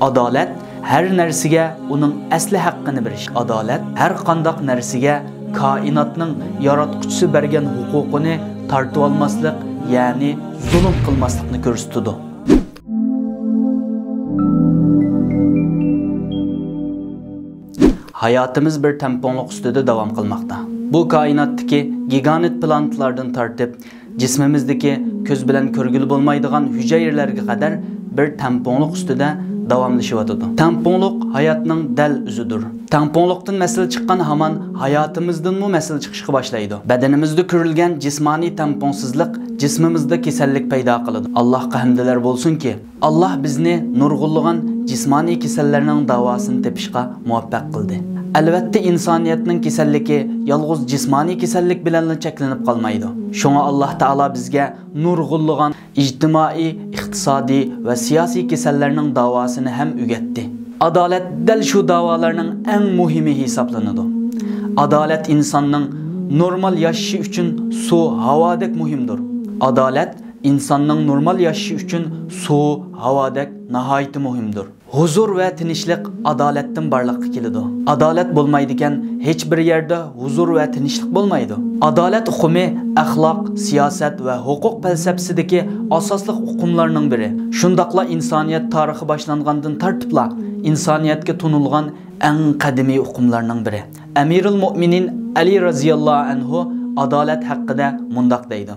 Adolat her narsaga uning asli haqqini berish. Adolat har qanday narsaga koinotning yaratquchisi bergan huquqini tortib olmaslik, ya'ni zulm qilmaslikni ko'rsatadi. Hayatımız bir temponluq ustida davom qilmoqda. Bu koinotdagi gigant planetlardan tortib, jismimizdagi ko'z bilan ko'rgili bo'lmaydigan hujayralarga qadar bir temponluq ustida davomlashyotadi. Temponluq hayotning dal o'zidir. Temponluqdan masal chiqqan hamon hayotimizdan mu masal chiqishga boshlaydi. Badanimizda ko'rilgan jismoniy temponsizlik jismimizda kasallik paydo qiladi. Allohga hamdlar bo'lsin-ki, Alloh bizni nurg'unlagan jismoniy kasallarning davosini tepishga muvaffaq qildi. Albatta insoniyatning kasalligi yolg'iz jismoniy kasallik bilan cheklanib qolmaydi. Shunga Alloh taolo bizga nurg'unlagan ijtimoiy, iqtisodiy va siyosiy kasallarning davosini ham o'rgatdi. Adolat dal shu davolarning eng muhimi hisoblanadi. Adolat insonning normal yashashi uchun suv, havodek muhimdir. Adolat insonning normal yashashi uchun suv, havodek nihoyat muhimdir. Huzur va tinchlik adolatdan barliqqa keladi. Adolat bo'lmaydigan hech bir yerda huzur va tinchlik bo'lmaydi. Adolat hukmi axloq, siyosat va huquq falsafasidagi asosli hukmlarning biri. Shundaqla insoniyat tarixi boshlangandan tartibla insoniyatga tunilgan eng qadimiy hukmlarning biri. Amirul Mu'minin Ali radhiyallohu anhu adolat haqida mundoq deydi.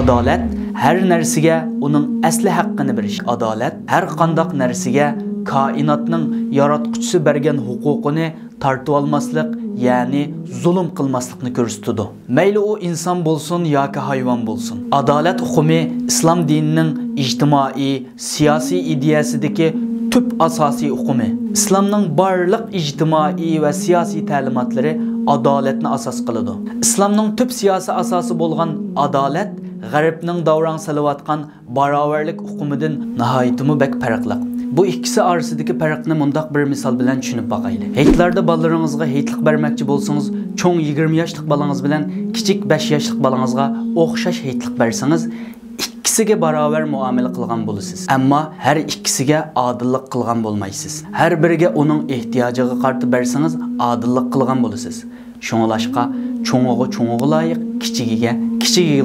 Adolat her narsaga uning asli haqqini berish. Adolat har qanday narsaga koinotning yaratquchisi bergan huquqini tortib olmaslik, ya'ni zulm qilmaslikni ko'rsatadi. Mayli u inson bo'lsin yoki hayvon bo'lsin. Adolat hukmi islom dinining ijtimoiy, siyosiy ideyasidagi tüp asosiy hukmi. İslamning barliq ijtimoiy va siyosiy ta'limotlari adolatni asos qiladi. İslamning tüp siyosiy asosi bo'lgan adolat G'arbning davron salayotgan barobarlik hukumidan nihoyatimi bek farqli. Bu ikkisi orasidagi farqni mundaq bir misol bilan tushunib boqaylik. Heytlarda bolalaringizga heytlik bermoqchi bo'lsangiz, cho'ng 20 yoshlik bolangiz bilan kichik 5 yoshlik bolangizga o'xshash heytlik bersangiz, ikkisiga barobar muomala qilgan bo'lasiz. Ammo har ikkisiga odillik qilgan bo'lmaysiz. Har biriga uning ehtiyojiga qarab bersangiz, odillik qilgan bo'lasiz. Şoňlaşqa çoňuğa laýyk, kiçigiga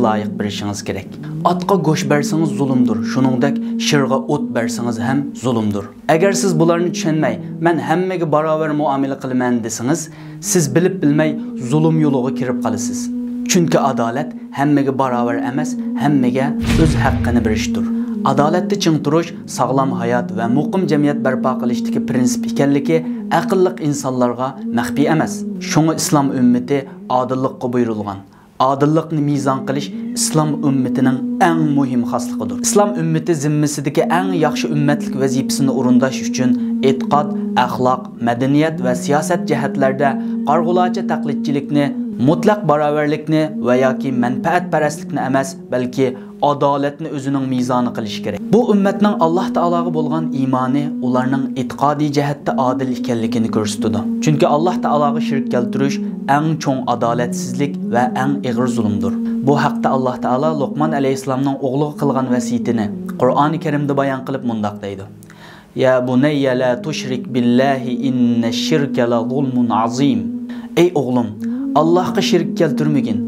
laýyk berisiniz gerek. Atqa goş bersiňiz zulümdür. Şuningdek şirga ot bersiňiz hem zulümdür. Eger siz bularni düşünmey, men hemmege barabar muamele qilman desiňiz, siz bilip bilmey zulüm ýoluga kirip qalysiz. Çünki adolat hemmege barabar emas, hemmege öz haqqyny berişdir. Adolatni çiň turuş, sağlam hayat ve muqim jamiyat barpo qilishdagi prinsip ekanligi aqlliq insonlarga maxfiy emas. Şoňa islom ummati adillikka buyurilgan. Adillikni mizan qilish islom ummatining eng muhim xosligidir. Islom ummati zimmisidagi eng yaxshi ummatlik vazifasini o'rindash uchun e'tiqod, axloq, madaniyat va siyosat jihatlarda qarg'ulacha taqlidchilikni, mutlaq barobarlikni va yoki manfaatparastlikni emas, balki adolatni o'zining mizoni qilish kerak. Bu ummatning Alloh taologa bo'lgan iymoni ularning e'tiqodiy jihatda adil ekanligini ko'rsatadi. Chunki Alloh taologa shirk keltirish eng cho'ng adolatsizlik va eng og'ir zulmdir. Bu haqda Alloh taolo Luqman alayhisolamning o'g'liga qilgan vasiyatini Qur'oni Karimda bayon qilib mundoq deydi. Ya bunayya la tushrik billahi innesh-shirka la zulmun azim. Ey o'g'lim, Allohga shirk keltirmagin.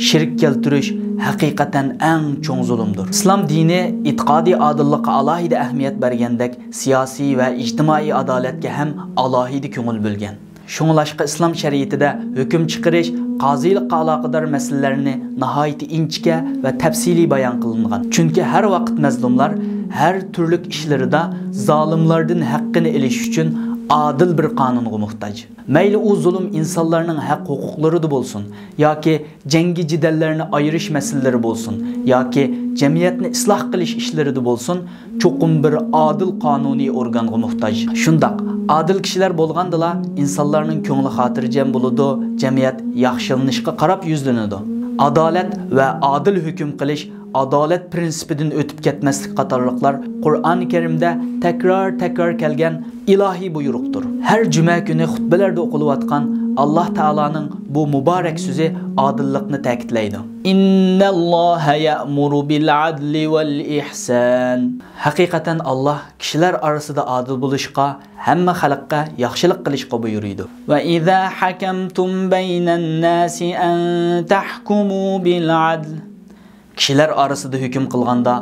Shirk keltirish haqiqatan eng cho'ng zulmdir. Islom dini e'tiqodiy adillikka alohida ahamiyat bergandek, siyosiy va ijtimoiy adolatga ham alohida ko'ngil bo'lgan. Şoňlaşqa islom shariatida hukm chiqarish, qozilikqa aloqador masalalarni nihoyat inchga va tafsiliy bayon qilingan. Chunki har vaqt mazlumlar har turlik ishlarida zolimlardan haqqini olish uchun adil bir qonunga muhtoj. Mayli u zulm insonlarning haq huquqlarida bo'lsin, yoki jangi jidallarni ayirish masalalari bo'lsin, yoki jamiyatni isloh qilish ishlarida bo'lsin, cho'qim bir adil qonuniy organga muhtoj. Shundaq adil kishilar bo'lgandala insonlarning ko'ngli xotirjam bo'ladi, jamiyat yaxshilanishga qarab yuzlanadi. Adolat va adil hukm qilish, adolat prinsipidan o'tib ketmaslik qatorliqlar Qur'oni Karimda takror kelgan ilohiy buyruqdir. Har juma kuni xutbalarda o'qilayotgan Allah Taala'nın bu mübarek sözü adillikni ta'kidlaydi. İnnalloha ya'muru bil adli vel ihsan. Haqiqatan Allah kishilar orasida adil bo'lishga, hamma xalqqa yaxshilik qilishga buyuruydi. Va idza hakamtum baynan nasi an tahkumu bil adl. Kishilar orasida hukm qilganda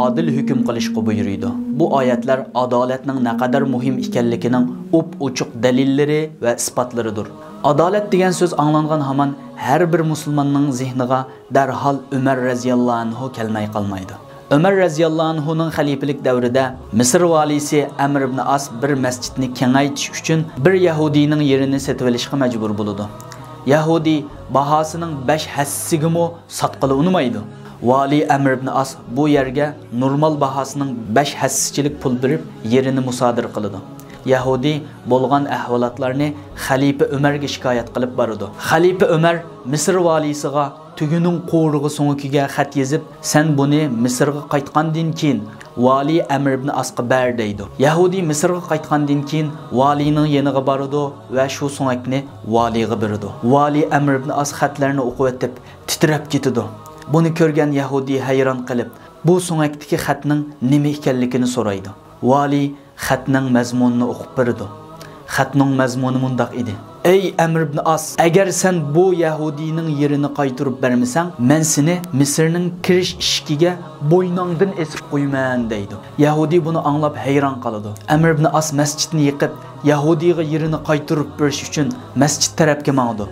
adil hukm qilishga buyuruydi. Bu oyatlar adolatning naqadar muhim ekanligining up-ochiq dalillari va isbotlaridir. Adolat degan so'z anglangan hamon har bir musulmonning zehniga darhol Umar radhiyallohu anhu kelmay qolmaydi. Umar radhiyallohu anhuning xalifalik davrida Misr valisi Amr ibn As bir masjidni kengaytirish uchun bir yahudiyning yerini sotib olishga majbur bo'ladi. Yahudi bahosining 5 hassigimi sotqili unmaydi. Vali Amr ibn As bu yerga normal bahosining 5 hassichilik pul berib yerini musodir qiladi. Yahudi bo'lgan ahvolatlarni Xalifa Umarga shikoyat qilib boradi. Xalifa Umar Misr valisiga tuguning qo'rig'i so'ngiga xat yozib, "Sen buni Misrga qaytgandan keyin Vali Amr ibn Asqa ber" deydi. Yahudi Misrga qaytgandan keyin valining yeniga boradi va shu so'ngakni valiga beradi. Vali Amr ibn As xatlarni o'qib o'tib titrab ketadi. Buni ko'rgan Yahudi hayron qilib, bu so'ngakdagi xatning nima ekanligini so'raydi. Vali xatning mazmunini o'qib berdi. Xatning mazmuni mundaq edi: "Ey Amr ibn As, agar sen bu Yahudining yerini qaytarib bermasang, men seni Misrning kirish ishigiga bo'yningdan esib qo'yman" deydi. Yahudi buni anglab hayron qoladi. Amr ibn As masjidni yiqib, Yahudiga yerini qaytarib berish uchun masjid tarafga mangdi.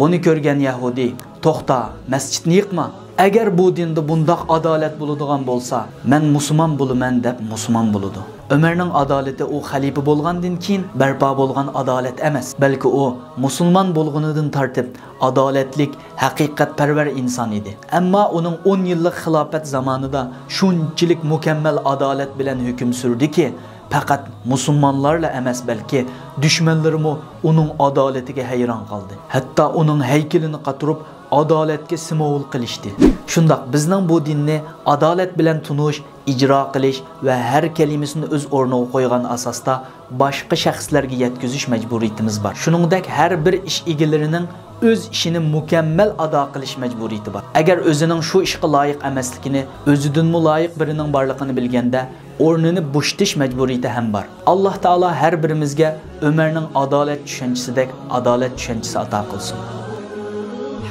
Buni ko'rgan Yahudi: "To'xta, masjidni yiqma. Agar bu dinda bundaq adolat bo'ladigan bo'lsa, men musulmon bo'laman" deb musulmon bo'ladi. Ömerning adolati u xalifa bo'lgandan keyin barpo bo'lgan adolat emas, balki u musulmon bo'lganidan tortib adolatlik, haqiqatparvar inson edi. Ammo uning 10 yillik xilofat zamonida shunchalik mukammal adolat bilan hukm surdiki, faqat musulmonlarla emas, balki dushmanlarimo uning adolatiga hayron qoldi. Hatto uning haykalini qatirib adolatga simovul qilishdi. Shundaq bizning bu dinni adolat bilan tunish, ijro qilish va har kalimasini o'z o'rniga qo'ygan asosda boshqa shaxslarga yetkazish majburiyatimiz bor. Shuningdek, har bir ish egalarining o'z ishini mukammal ado qilish majburiyati bor. Agar o'zining shu ishga loyiq emasligini, o'zidan loyiq birining borligini bilganda, o'rnini bo'shatish majburiyati ham bor. Alloh taolo har birimizga Umarning adolat tushunchasidek adolat tushunchasi ato qilsin.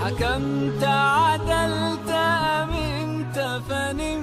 حكمت عدلت أمنت فنمت